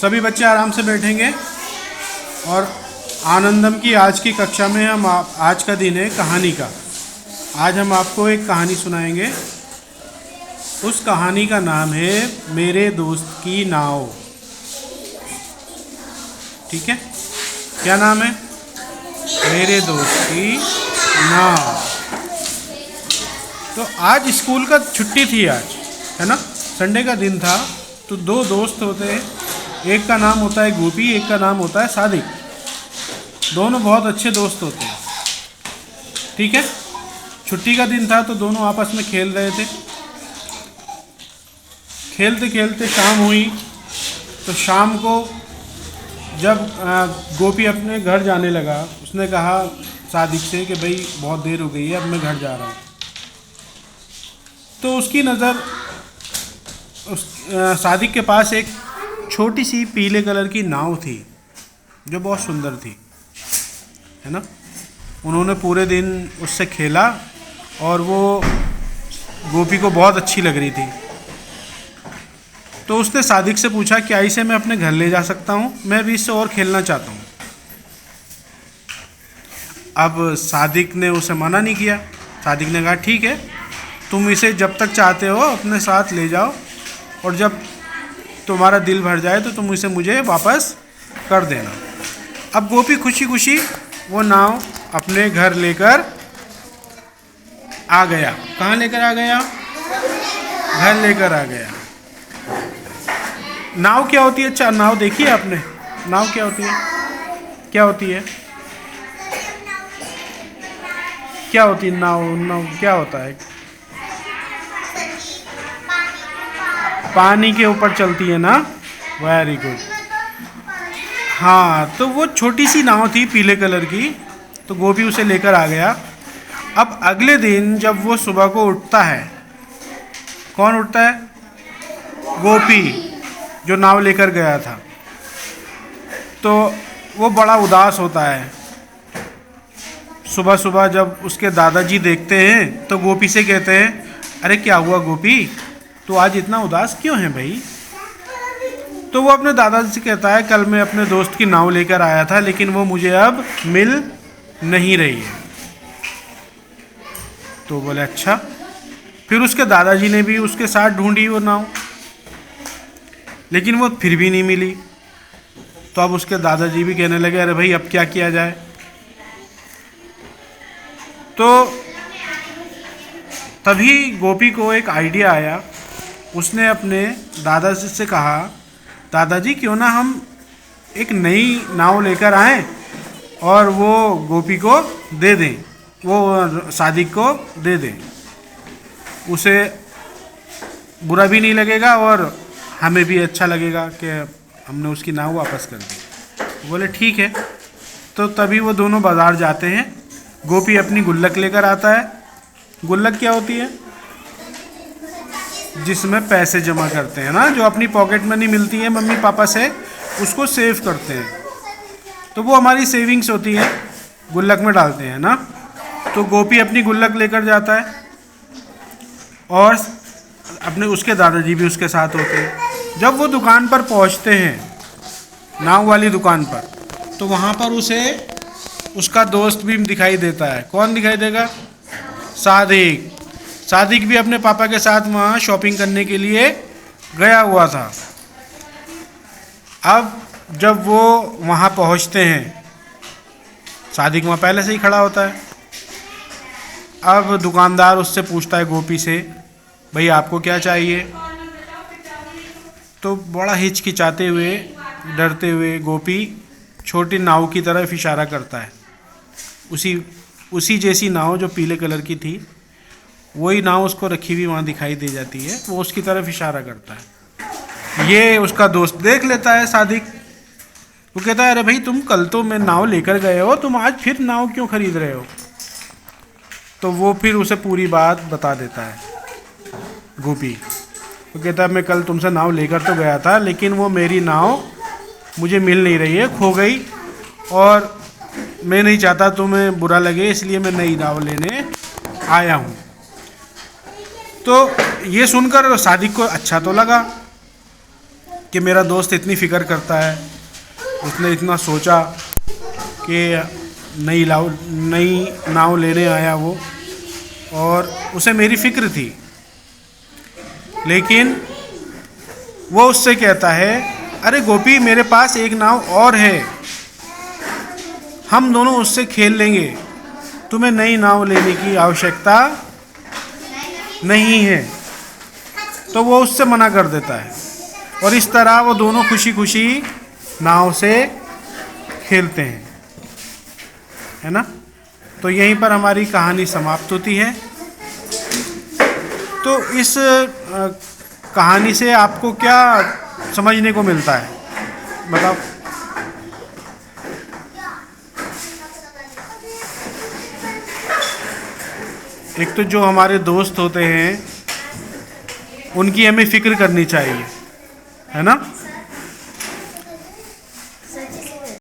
सभी बच्चे आराम से बैठेंगे और आनंदम की आज की कक्षा में हम आज का दिन है कहानी का। आज हम आपको एक कहानी सुनाएंगे। उस कहानी का नाम है मेरे दोस्त की नाव। ठीक है, क्या नाम है? मेरे दोस्त की नाव। तो आज स्कूल का छुट्टी थी, आज है ना, संडे का दिन था। तो दो दोस्त होते हैं, एक का नाम होता है गोपी, एक का नाम होता है सादिक। दोनों बहुत अच्छे दोस्त होते हैं। ठीक है, छुट्टी का दिन था तो दोनों आपस में खेल रहे थे। खेलते खेलते शाम हुई। तो शाम को जब गोपी अपने घर जाने लगा, उसने कहा सादिक से कि भाई बहुत देर हो गई है, अब मैं घर जा रहा हूँ। तो उसकी नज़र सादिक के पास एक छोटी सी पीले कलर की नाव थी जो बहुत सुंदर थी, है ना। उन्होंने पूरे दिन उससे खेला और वो गोपी को बहुत अच्छी लग रही थी। तो उसने सादिक से पूछा क्या इसे मैं अपने घर ले जा सकता हूँ? मैं भी इससे और खेलना चाहता हूँ। अब सादिक ने उसे मना नहीं किया। सादिक ने कहा ठीक है, तुम इसे जब तक चाहते हो अपने साथ ले जाओ, और जब तुम्हारा दिल भर जाए तो तुम इसे मुझे वापस कर देना। अब गोपी खुशी खुशी वो नाव अपने घर लेकर आ गया। कहाँ लेकर आ गया? घर लेकर आ गया। नाव क्या होती है? अच्छा, नाव देखी है आपने? नाव क्या होती है? क्या होती है? क्या होती है नाव? नाव क्या होता है? पानी के ऊपर चलती है ना। Very good. हाँ, तो वो छोटी सी नाव थी पीले कलर की, तो गोपी उसे लेकर आ गया। अब अगले दिन जब वो सुबह को उठता है, कौन उठता है? गोपी, जो नाव लेकर गया था। तो वो बड़ा उदास होता है। सुबह सुबह जब उसके दादाजी देखते हैं तो गोपी से कहते हैं अरे क्या हुआ गोपी, तो आज इतना उदास क्यों है भाई? तो वो अपने दादाजी से कहता है कल मैं अपने दोस्त की नाव लेकर आया था, लेकिन वो मुझे अब मिल नहीं रही है। तो बोले अच्छा। फिर उसके दादाजी ने भी उसके साथ ढूंढी वो नाव, लेकिन वो फिर भी नहीं मिली। तो अब उसके दादाजी भी कहने लगे अरे भाई अब क्या किया जाए। तो तभी गोपी को एक आइडिया आया। उसने अपने दादाजी से कहा दादाजी क्यों ना हम एक नई नाव लेकर आएं और वो गोपी को दे दें, वो सादिक को दे दें। उसे बुरा भी नहीं लगेगा और हमें भी अच्छा लगेगा कि हमने उसकी नाव वापस कर दी। बोले ठीक है। तो तभी वो दोनों बाज़ार जाते हैं। गोपी अपनी गुल्लक लेकर आता है। गुल्लक क्या होती है? जिसमें पैसे जमा करते हैं ना, जो अपनी पॉकेट मनी मिलती है मम्मी पापा से, उसको सेव करते हैं। तो वो हमारी सेविंग्स होती है, गुल्लक में डालते हैं ना। तो गोपी अपनी गुल्लक लेकर जाता है और अपने उसके दादाजी भी उसके साथ होते हैं। जब वो दुकान पर पहुंचते हैं, नाव वाली दुकान पर, तो वहाँ पर उसे उसका दोस्त भी दिखाई देता है। कौन दिखाई देगा? सादिक। सादिक भी अपने पापा के साथ वहाँ शॉपिंग करने के लिए गया हुआ था। अब जब वो वहाँ पहुँचते हैं, सादिक वहाँ पहले से ही खड़ा होता है। अब दुकानदार उससे पूछता है गोपी से भाई आपको क्या चाहिए? तो बड़ा हिचकिचाते हुए, डरते हुए गोपी छोटी नाव की तरफ इशारा करता है। उसी जैसी नाव जो पीले कलर की थी, वही नाव उसको रखी हुई वहाँ दिखाई दे जाती है। वो उसकी तरफ इशारा करता है। ये उसका दोस्त देख लेता है सादिक। वो कहता है अरे भाई तुम कल तो मैं नाव लेकर गए हो, तुम आज फिर नाव क्यों खरीद रहे हो? तो वो फिर उसे पूरी बात बता देता है गोपी। वो कहता है मैं कल तुमसे नाव लेकर तो गया था, लेकिन वो मेरी नाव मुझे मिल नहीं रही है, खो गई, और मैं नहीं चाहता तुम्हें बुरा लगे, इसलिए मैं नई नाव लेने आया हूँ। तो ये सुनकर सादिक को अच्छा तो लगा। कि मेरा दोस्त इतनी फ़िक्र करता है, उसने इतना सोचा कि नई नाव लेने आया वो, और उसे मेरी फ़िक्र थी। लेकिन वो उससे कहता है, अरे गोपी मेरे पास एक नाव और है, हम दोनों उससे खेल लेंगे, तुम्हें नई नाव लेने की आवश्यकता नहीं है। तो वो उससे मना कर देता है और इस तरह वो दोनों खुशी खुशी नाव से खेलते हैं, है ना। तो यहीं पर हमारी कहानी समाप्त होती है। तो इस कहानी से आपको क्या समझने को मिलता है, बताओ। एक तो जो हमारे दोस्त होते हैं उनकी हमें फ़िक्र करनी चाहिए, है ना।